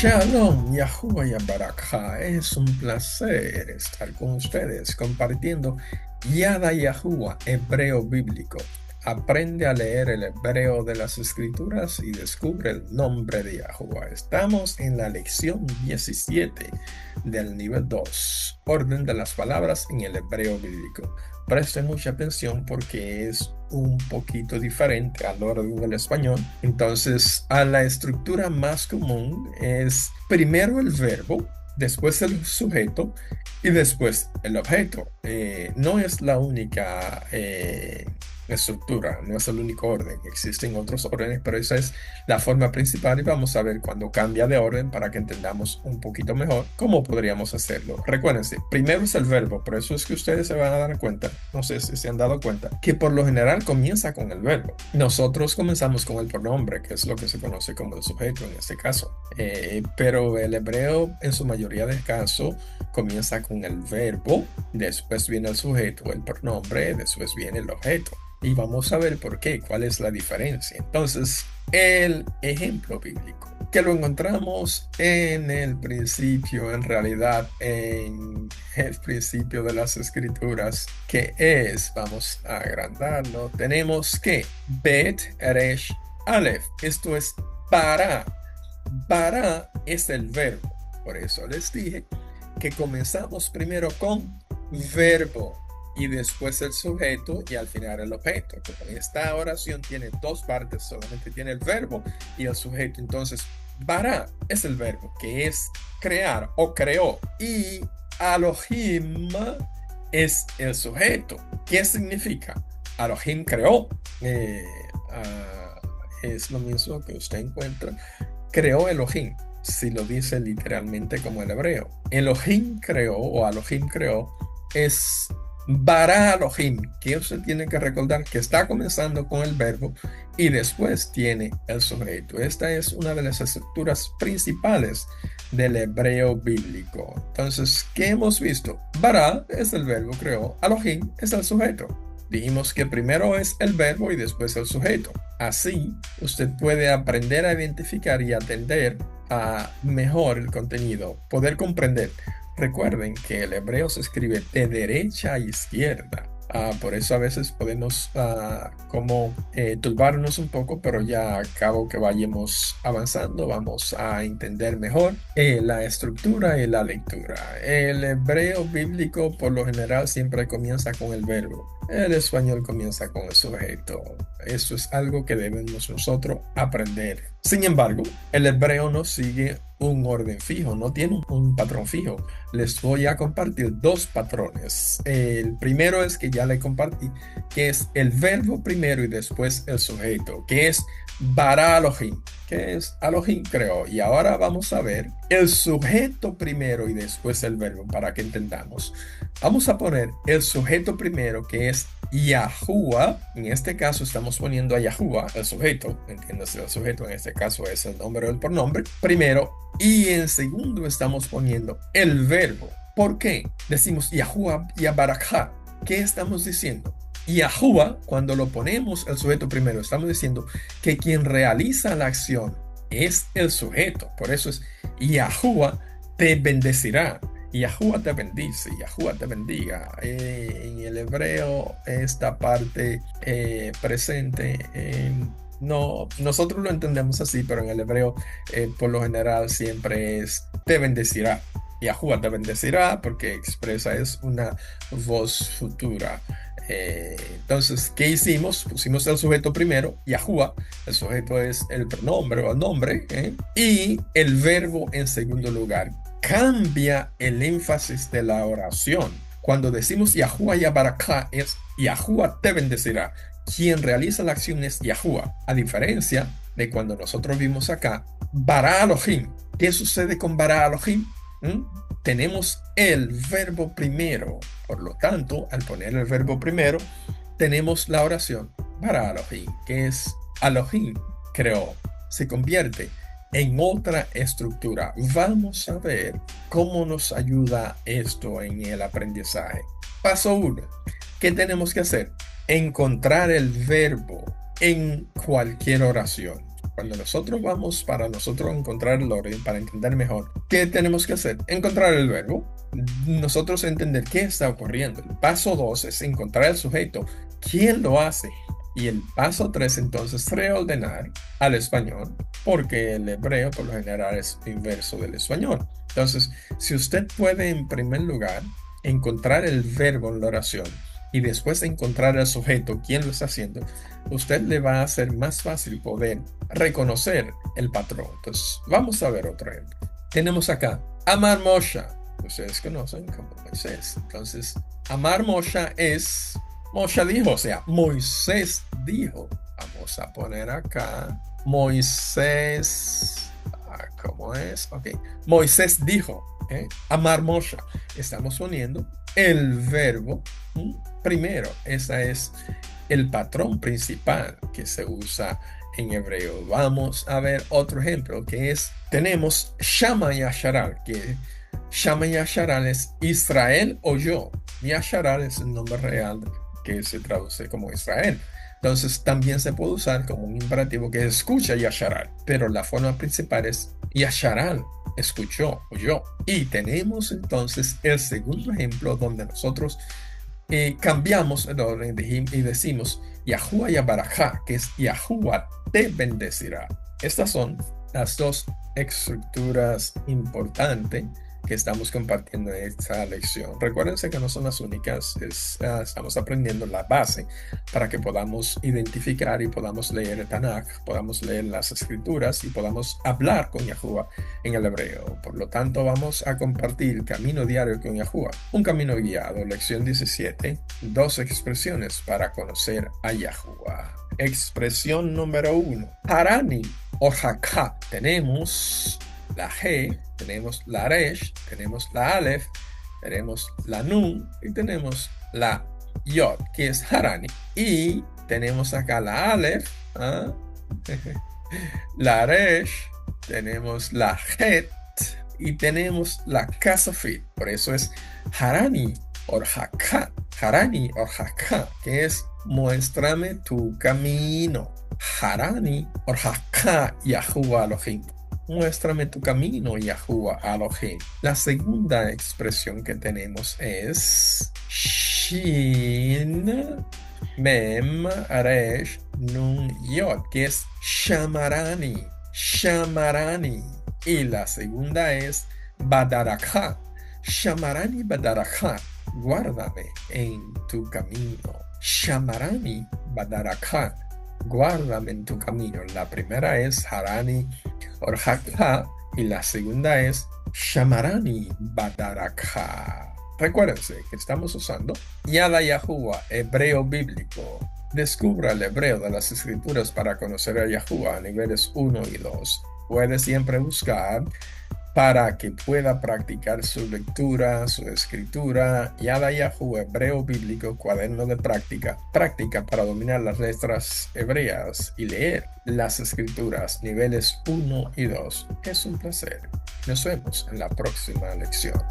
Shalom, Yahuwah Yabarakha. Es un placer estar con ustedes compartiendo Yada Yahuwah, hebreo bíblico. Aprende a leer el hebreo de las escrituras y descubre el nombre de Yahuwah. Estamos en la lección 17 del nivel 2, orden de las palabras en el hebreo bíblico. Presten mucha atención porque es un poquito diferente al orden del español. Entonces, a la estructura más común es primero el verbo, después el sujeto y después el objeto. No es la única estructura, no es el único orden. Existen otros órdenes, pero esa es la forma principal y vamos a ver cuando cambia de orden para que entendamos un poquito mejor cómo podríamos hacerlo. Recuérdense, primero es el verbo, por eso es que ustedes se van a dar cuenta, no sé si se han dado cuenta, que por lo general comienza con el verbo. Nosotros comenzamos con el pronombre, que es lo que se conoce como el sujeto en este caso. Pero el hebreo en su mayoría de casos comienza con el verbo, después viene el sujeto, el pronombre, después viene el objeto. Y vamos a ver por qué, cuál es la diferencia. Entonces, el ejemplo bíblico, que lo encontramos en el principio, en realidad, en el principio de las escrituras, que es, vamos a agrandarlo, tenemos que Bet, Resh, Aleph, esto es para. Para es el verbo. Por eso les dije que comenzamos primero con verbo y después el sujeto y al final el objeto. Como esta oración tiene dos partes, solamente tiene el verbo y el sujeto. Entonces, bara es el verbo, que es crear o creó. Y Elohim es el sujeto. ¿Qué significa? Elohim creó. Es lo mismo que usted encuentra. Creó Elohim, si lo dice literalmente como el hebreo. Elohim creó o Elohim creó es bara Elohim, que usted tiene que recordar que está comenzando con el verbo y después tiene el sujeto. Esta es una de las estructuras principales del hebreo bíblico. Entonces, ¿qué hemos visto? Bara es el verbo creó, Elohim es el sujeto. Dijimos que primero es el verbo y después el sujeto. Así, usted puede aprender a identificar y atender a mejor el contenido, poder comprender. Recuerden que el hebreo se escribe de derecha a izquierda. Por eso a veces podemos turbarnos un poco, pero ya a cabo que vayamos avanzando, vamos a entender mejor la estructura y la lectura. El hebreo bíblico por lo general siempre comienza con el verbo. El español comienza con el sujeto. Eso es algo que debemos nosotros aprender. Sin embargo, el hebreo no sigue un orden fijo, no tiene un patrón fijo. Les voy a compartir dos patrones. El primero es que ya le compartí, que es el verbo primero y después el sujeto, que es bara Elohim, que es Elohim creó. Y ahora vamos a ver el sujeto primero y después el verbo para que entendamos. Vamos a poner el sujeto primero, que es Yahuwah. En este caso estamos poniendo a Yahuwah, el sujeto, entiéndase, el sujeto en este caso es el nombre o el pronombre, primero, y en segundo estamos poniendo el verbo. ¿Por qué? Decimos Yahuwah Yabarakha. ¿Qué estamos diciendo? Yahuwah, cuando lo ponemos el sujeto primero, estamos diciendo que quien realiza la acción es el sujeto. Por eso es Yahuwah te bendecirá. Yahuwah te bendice, Yahuwah te bendiga. En el hebreo, esta parte presente, no, nosotros lo entendemos así, pero en el hebreo, por lo general, siempre es te bendecirá. Yahuwah te bendecirá porque expresa es una voz futura. Entonces, ¿qué hicimos? Pusimos el sujeto primero, Yahuwah, el sujeto es el pronombre o el nombre, y el verbo en segundo lugar. Cambia el énfasis de la oración. Cuando decimos Yahuwah Yabarakah es Yahuwah te bendecirá. Quien realiza la acción es Yahuwah. A diferencia de cuando nosotros vimos acá, bara Elohim. ¿Qué sucede con bara Elohim? Tenemos el verbo primero. Por lo tanto, al poner el verbo primero, tenemos la oración bara Elohim, que es Elohim creó. Se convierte en otra estructura. Vamos a ver cómo nos ayuda esto en el aprendizaje. Paso 1. ¿Qué tenemos que hacer? Encontrar el verbo en cualquier oración. Cuando nosotros vamos para nosotros encontrar el orden, para entender mejor, ¿qué tenemos que hacer? Encontrar el verbo. Nosotros entender qué está ocurriendo. El paso 2 es encontrar el sujeto. ¿Quién lo hace? Y el paso 3 entonces reordenar al español, porque el hebreo por lo general es inverso del español. Entonces, si usted puede en primer lugar encontrar el verbo en la oración y después encontrar el sujeto, quién lo está haciendo, usted le va a ser más fácil poder reconocer el patrón. Entonces, vamos a ver otro ejemplo. Tenemos acá, Amar Moshe. Ustedes conocen como Moisés. Entonces, Amar Moshe es, Moshe dijo, o sea, Moisés dijo. Vamos a poner acá, Moisés, ¿cómo es? Ok, Moisés dijo, Amar Moshe. Estamos poniendo el verbo primero. Ese es el patrón principal que se usa en hebreo. Vamos a ver otro ejemplo que es, tenemos Shama Yasharal, que Shama Yasharal es Israel o yo. Yasharal es el nombre real que se traduce como Israel. Entonces también se puede usar como un imperativo que escucha Yasharal, pero la forma principal es Yasharal, escuchó o yo. Y tenemos entonces el segundo ejemplo donde nosotros cambiamos el orden y decimos Yahuwah Yabarajá, que es Yahuwah te bendecirá. Estas son las dos estructuras importantes que estamos compartiendo en esta lección. Recuérdense que no son las únicas, estamos aprendiendo la base para que podamos identificar y podamos leer el Tanakh, podamos leer las escrituras y podamos hablar con Yahuwah en el hebreo. Por lo tanto, vamos a compartir camino diario con Yahuwah, un camino guiado, lección 17, dos expresiones para conocer a Yahuwah. Expresión número 1, Harani o Haká. Tenemos la G, tenemos la Resh, tenemos la Aleph, tenemos la Nun y tenemos la Yod, que es Harani. Y tenemos acá la Aleph, la Resh, tenemos la Het y tenemos la Kasafit. Por eso es Harani o Haká, Harani o Haká, que es muéstrame tu camino. Harani o Haká Yahuwah Elohim. Muéstrame tu camino, Yahuwah Elohim. La segunda expresión que tenemos es Shin Mem Resh Nun Yod, que es Shamarani, Shamarani. Y la segunda es Badaraka, Shamarani Badaraka. Guárdame en tu camino. Shamarani Badaraka. Guárdame en tu camino. La primera es Harani Orhaka y la segunda es Shamarani Badaraka. Recuérdense que estamos usando Yada Yahuwah, hebreo bíblico. Descubra el hebreo de las escrituras para conocer a Yahuwah a niveles 1 y 2. Puede siempre buscar para que pueda practicar su lectura, su escritura. Yada Yahuwah, hebreo bíblico, cuaderno de práctica. Práctica para dominar las letras hebreas y leer las escrituras, niveles 1 y 2. Es un placer. Nos vemos en la próxima lección.